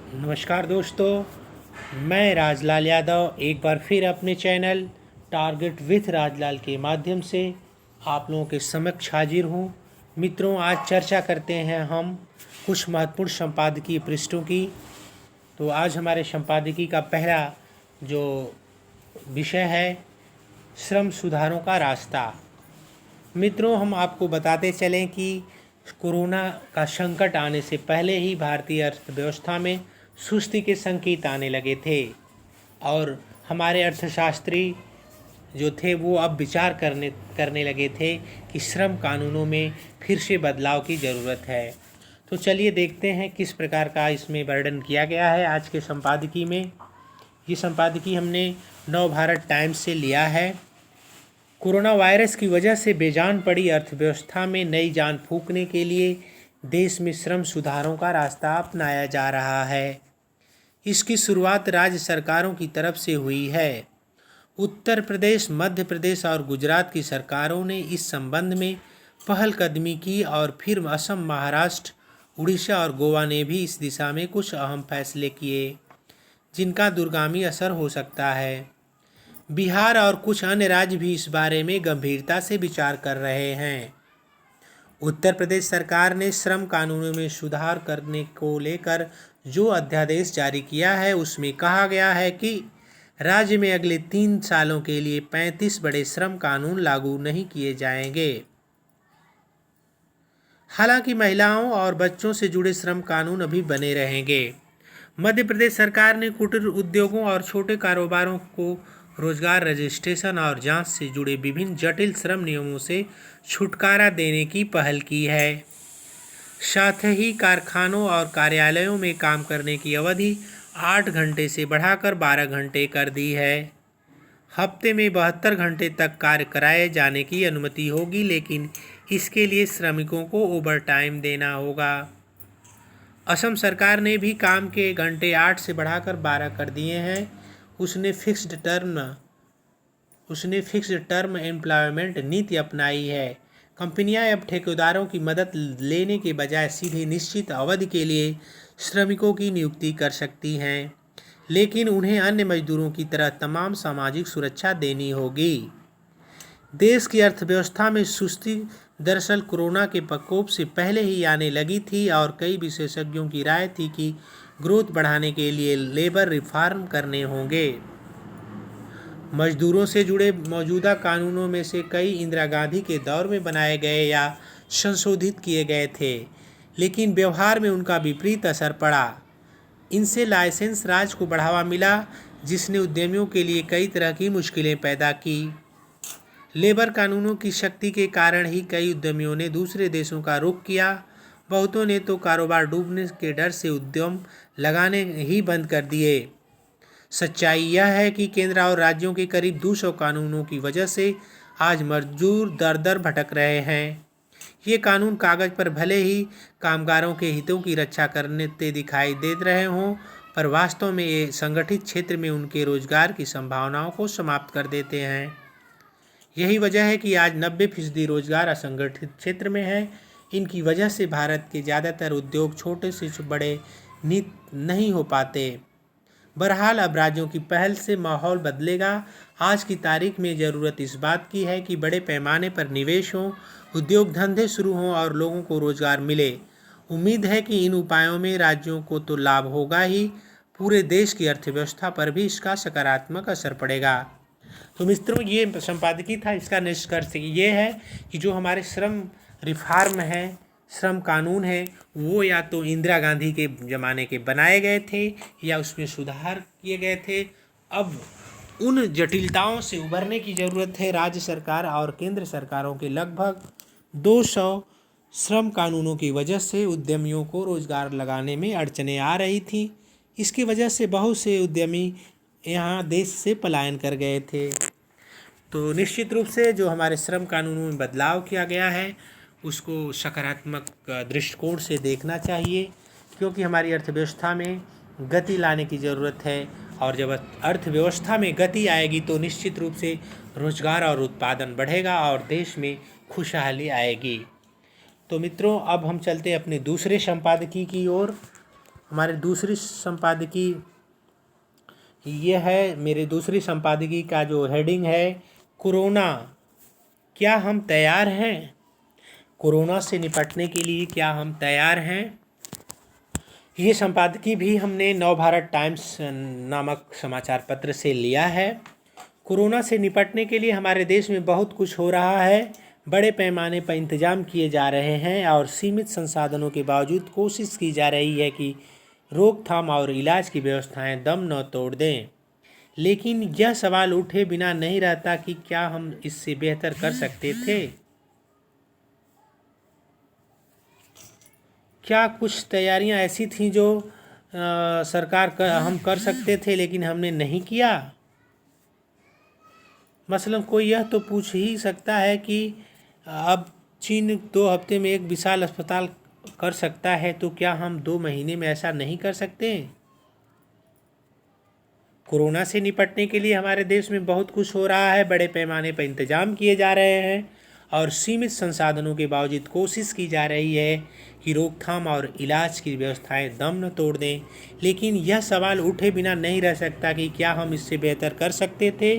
नमस्कार दोस्तों, मैं राजलाल यादव एक बार फिर अपने चैनल टारगेट विथ राजलाल के माध्यम से आप लोगों के समक्ष हाजिर हूँ। मित्रों, आज चर्चा करते हैं हम कुछ महत्वपूर्ण संपादकीय पृष्ठों की। तो आज हमारे संपादकीय का पहला जो विषय है श्रम सुधारों का रास्ता। मित्रों, हम आपको बताते चलें कि कोरोना का संकट आने से पहले ही भारतीय अर्थव्यवस्था में सुस्ती के संकेत आने लगे थे और हमारे अर्थशास्त्री जो थे वो अब विचार करने लगे थे कि श्रम कानूनों में फिर से बदलाव की ज़रूरत है। तो चलिए देखते हैं किस प्रकार का इसमें वर्णन किया गया है आज के संपादकीय में। ये संपादकीय हमने नव भारत टाइम्स से लिया है। कोरोना वायरस की वजह से बेजान पड़ी अर्थव्यवस्था में नई जान फूंकने के लिए देश में श्रम सुधारों का रास्ता अपनाया जा रहा है। इसकी शुरुआत राज्य सरकारों की तरफ से हुई है। उत्तर प्रदेश, मध्य प्रदेश और गुजरात की सरकारों ने इस संबंध में पहलकदमी की और फिर असम, महाराष्ट्र, उड़ीसा और गोवा ने भी इस दिशा में कुछ अहम फैसले किए जिनका दूरगामी असर हो सकता है। बिहार और कुछ अन्य राज्य भी इस बारे में गंभीरता से विचार कर रहे हैं। उत्तर प्रदेश सरकार ने श्रम कानूनों में सुधार करने को लेकर जो अध्यादेश जारी किया है उसमें कहा गया है कि राज्य में अगले 3 सालों के लिए 35 बड़े श्रम कानून लागू नहीं किए जाएंगे। हालांकि महिलाओं और बच्चों से जुड़े श्रम कानून अभी बने रहेंगे। मध्य प्रदेश सरकार ने कुटीर उद्योगों और छोटे कारोबारों को रोजगार रजिस्ट्रेशन और जांच से जुड़े विभिन्न जटिल श्रम नियमों से छुटकारा देने की पहल की है। साथ ही कारखानों और कार्यालयों में काम करने की अवधि 8 घंटे से बढ़ाकर 12 घंटे कर दी है। हफ्ते में 72 घंटे तक कार्य कराए जाने की अनुमति होगी, लेकिन इसके लिए श्रमिकों को ओवर टाइम देना होगा। असम सरकार ने भी काम के घंटे 8 से बढ़ाकर 12 कर दिए हैं। उसने फिक्स्ड टर्म एम्प्लॉयमेंट नीति अपनाई है। कंपनियां अब ठेकेदारों की मदद लेने के बजाय सीधे निश्चित अवधि के लिए श्रमिकों की नियुक्ति कर सकती हैं, लेकिन उन्हें अन्य मजदूरों की तरह तमाम सामाजिक सुरक्षा देनी होगी। देश की अर्थव्यवस्था में सुस्ती दरअसल कोरोना के प्रकोप से पहले ही आने लगी थी और कई विशेषज्ञों की राय थी कि ग्रोथ बढ़ाने के लिए लेबर रिफॉर्म करने होंगे। मजदूरों से जुड़े मौजूदा कानूनों में से कई इंदिरा गांधी के दौर में बनाए गए या संशोधित किए गए थे, लेकिन व्यवहार में उनका विपरीत असर पड़ा। इनसे लाइसेंस राज को बढ़ावा मिला, जिसने उद्यमियों के लिए कई तरह की मुश्किलें पैदा की। लेबर कानूनों की शक्ति के कारण ही कई उद्यमियों ने दूसरे देशों का रुख किया। बहुतों ने तो कारोबार डूबने के डर से उद्यम लगाने ही बंद कर दिए। सच्चाई यह है कि केंद्र और राज्यों के करीब 200 कानूनों की वजह से आज मजदूर दर दर भटक रहे हैं। ये कानून कागज पर भले ही कामगारों के हितों की रक्षा करते दिखाई दे रहे हों, पर वास्तव में ये संगठित क्षेत्र में उनके रोजगार की संभावनाओं को समाप्त कर देते हैं। यही वजह है कि आज 90% रोजगार असंगठित क्षेत्र में है। इनकी वजह से भारत के ज़्यादातर उद्योग छोटे से बड़े नहीं हो पाते। बहरहाल अब राज्यों की पहल से माहौल बदलेगा। आज की तारीख में ज़रूरत इस बात की है कि बड़े पैमाने पर निवेश हो, उद्योग धंधे शुरू हों और लोगों को रोजगार मिले। उम्मीद है कि इन उपायों में राज्यों को तो लाभ होगा ही, पूरे देश की अर्थव्यवस्था पर भी इसका सकारात्मक असर पड़ेगा। तो मित्रों, ये संपादकीय था। इसका निष्कर्ष ये है कि जो हमारे श्रम रिफॉर्म है, श्रम कानून है, वो या तो इंदिरा गांधी के ज़माने के बनाए गए थे या उसमें सुधार किए गए थे। अब उन जटिलताओं से उबरने की ज़रूरत है। राज्य सरकार और केंद्र सरकारों के लगभग 200 श्रम कानूनों की वजह से उद्यमियों को रोजगार लगाने में अड़चनें आ रही थी। इसकी वजह से बहुत से उद्यमी यहाँ देश से पलायन कर गए थे। तो निश्चित रूप से जो हमारे श्रम कानूनों में बदलाव किया गया है उसको सकारात्मक दृष्टिकोण से देखना चाहिए, क्योंकि हमारी अर्थव्यवस्था में गति लाने की ज़रूरत है। और जब अर्थव्यवस्था में गति आएगी तो निश्चित रूप से रोजगार और उत्पादन बढ़ेगा और देश में खुशहाली आएगी। तो मित्रों, अब हम चलते अपने दूसरे संपादकीय की ओर। हमारे दूसरी संपादकीय ये है, मेरे दूसरी संपादकीय का जो हेडिंग है, कोरोना, क्या हम तैयार हैं? कोरोना से निपटने के लिए क्या हम तैयार हैं? ये संपादकीय भी हमने नवभारत टाइम्स नामक समाचार पत्र से लिया है। कोरोना से निपटने के लिए हमारे देश में बहुत कुछ हो रहा है। बड़े पैमाने पर इंतजाम किए जा रहे हैं और सीमित संसाधनों के बावजूद कोशिश की जा रही है कि रोकथाम और इलाज की व्यवस्थाएं दम न तोड़ दें। लेकिन यह सवाल उठे बिना नहीं रहता कि क्या हम इससे बेहतर कर सकते थे? क्या कुछ तैयारियां ऐसी थीं जो हम कर सकते थे लेकिन हमने नहीं किया? मसलन कोई यह तो पूछ ही सकता है कि अब चीन 2 हफ्ते में एक विशाल अस्पताल कर सकता है, तो क्या हम 2 महीने में ऐसा नहीं कर सकते? कोरोना से निपटने के लिए हमारे देश में बहुत कुछ हो रहा है। बड़े पैमाने पर इंतजाम किए जा रहे हैं और सीमित संसाधनों के बावजूद कोशिश की जा रही है कि रोकथाम और इलाज की व्यवस्थाएं दम न तोड़ दें। लेकिन यह सवाल उठे बिना नहीं रह सकता कि क्या हम इससे बेहतर कर सकते थे?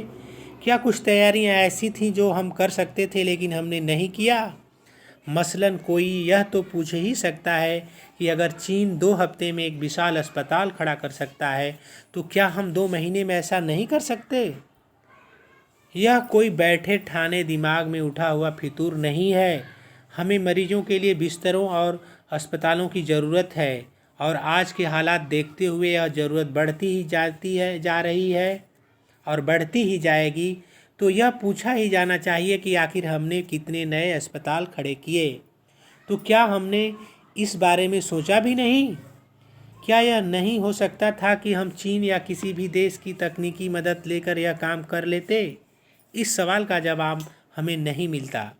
क्या कुछ तैयारियां ऐसी थीं जो हम कर सकते थे लेकिन हमने नहीं किया? मसलन कोई यह तो पूछ ही सकता है कि अगर चीन 2 हफ्ते में एक विशाल अस्पताल खड़ा कर सकता है, तो क्या हम 2 महीने में ऐसा नहीं कर सकते? यह कोई बैठे ठाने दिमाग में उठा हुआ फितूर नहीं है। हमें मरीजों के लिए बिस्तरों और अस्पतालों की ज़रूरत है और आज के हालात देखते हुए यह ज़रूरत जा रही है और बढ़ती ही जाएगी। तो यह पूछा ही जाना चाहिए कि आखिर हमने कितने नए अस्पताल खड़े किए? तो क्या हमने इस बारे में सोचा भी नहीं? क्या यह नहीं हो सकता था कि हम चीन या किसी भी देश की तकनीकी मदद लेकर यह काम कर लेते? इस सवाल का जवाब हमें नहीं मिलता।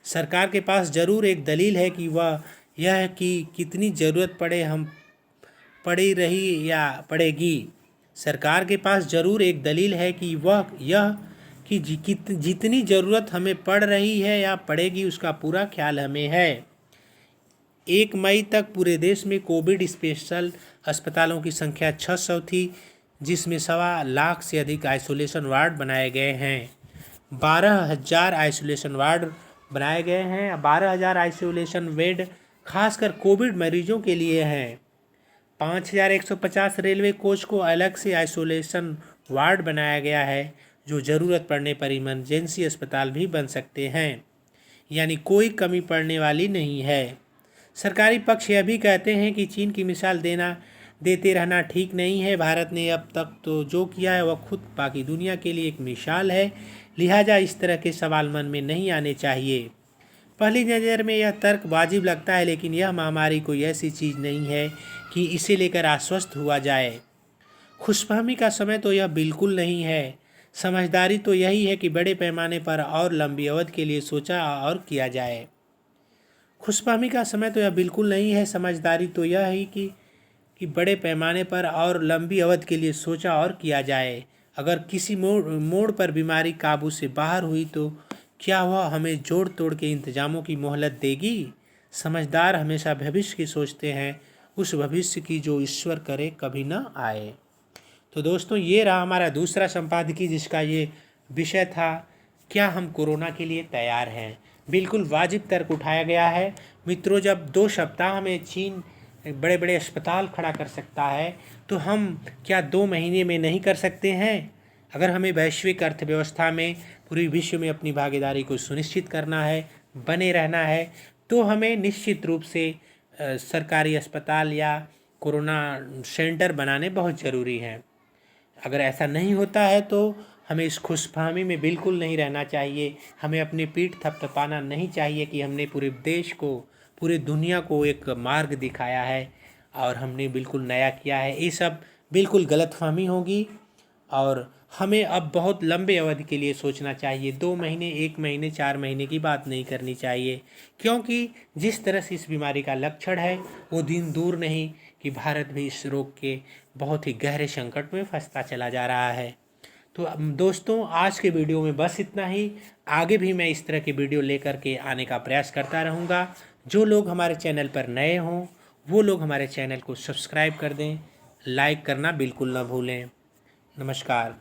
सरकार के पास ज़रूर एक दलील है कि वह यह है कि कितनी ज़रूरत पड़ी रही या पड़ेगी। सरकार के पास ज़रूर एक दलील है कि वह यह कि जितनी ज़रूरत हमें पड़ रही है या पड़ेगी उसका पूरा ख्याल हमें है। 1 मई तक पूरे देश में कोविड स्पेशल अस्पतालों की संख्या 600 थी, जिसमें 1.25 लाख से अधिक आइसोलेशन वार्ड बनाए गए हैं। 12,000 आइसोलेशन वार्ड बनाए गए हैं। 12,000 आइसोलेशन बेड खासकर कोविड मरीजों के लिए हैं। 5,150 रेलवे कोच को अलग से आइसोलेशन वार्ड बनाया गया है, जो ज़रूरत पड़ने पर इमरजेंसी अस्पताल भी बन सकते हैं। यानी कोई कमी पड़ने वाली नहीं है। सरकारी पक्ष यह भी कहते हैं कि चीन की मिसाल देते रहना ठीक नहीं है। भारत ने अब तक तो जो किया है वह खुद बाकी दुनिया के लिए एक मिसाल है, लिहाजा इस तरह के सवाल मन में नहीं आने चाहिए। पहली नज़र में यह तर्क वाजिब लगता है, लेकिन यह महामारी कोई ऐसी चीज़ नहीं है कि इसे लेकर आश्वस्त हुआ जाए। खुशफहमी का समय तो यह बिल्कुल नहीं है। समझदारी तो यही है कि बड़े पैमाने पर और लंबी अवधि के लिए सोचा और किया जाए। खुशफहमी का समय तो यह बिल्कुल नहीं है। समझदारी तो यह है कि बड़े पैमाने पर और लंबी अवधि के लिए सोचा और किया जाए। अगर किसी मोड़ पर बीमारी काबू से बाहर हुई तो क्या वह हमें जोड़ तोड़ के इंतजामों की मोहलत देगी? समझदार हमेशा भविष्य की सोचते हैं, उस भविष्य की जो ईश्वर करे कभी न आए। तो दोस्तों, ये रहा हमारा दूसरा संपादकीय, जिसका ये विषय था, क्या हम कोरोना के लिए तैयार हैं? बिल्कुल वाजिब तर्क उठाया गया है। मित्रों, जब 2 सप्ताह में चीन बड़े बड़े अस्पताल खड़ा कर सकता है, तो हम क्या 2 महीने में नहीं कर सकते हैं? अगर हमें वैश्विक अर्थव्यवस्था में, पूरी विश्व में अपनी भागीदारी को सुनिश्चित करना है, बने रहना है, तो हमें निश्चित रूप से सरकारी अस्पताल या कोरोना सेंटर बनाने बहुत ज़रूरी हैं। अगर ऐसा नहीं होता है तो हमें इस खुशफहमी में बिल्कुल नहीं रहना चाहिए। हमें अपनी पीठ थपथपाना नहीं चाहिए कि हमने पूरे देश को, पूरी दुनिया को एक मार्ग दिखाया है और हमने बिल्कुल नया किया है। ये सब बिल्कुल गलतफहमी होगी और हमें अब बहुत लंबे अवधि के लिए सोचना चाहिए। 2 महीने, 1 महीने, 4 महीने की बात नहीं करनी चाहिए, क्योंकि जिस तरह से इस बीमारी का लक्षण है वो दिन दूर नहीं कि भारत भी इस रोग के बहुत ही गहरे संकट में फंसता चला जा रहा है। तो दोस्तों, आज के वीडियो में बस इतना ही। आगे भी मैं इस तरह के वीडियो लेकर के आने का प्रयास करता रहूँगा। जो लोग हमारे चैनल पर नए हों वो लोग हमारे चैनल को सब्सक्राइब कर दें, लाइक करना बिल्कुल ना भूलें। नमस्कार।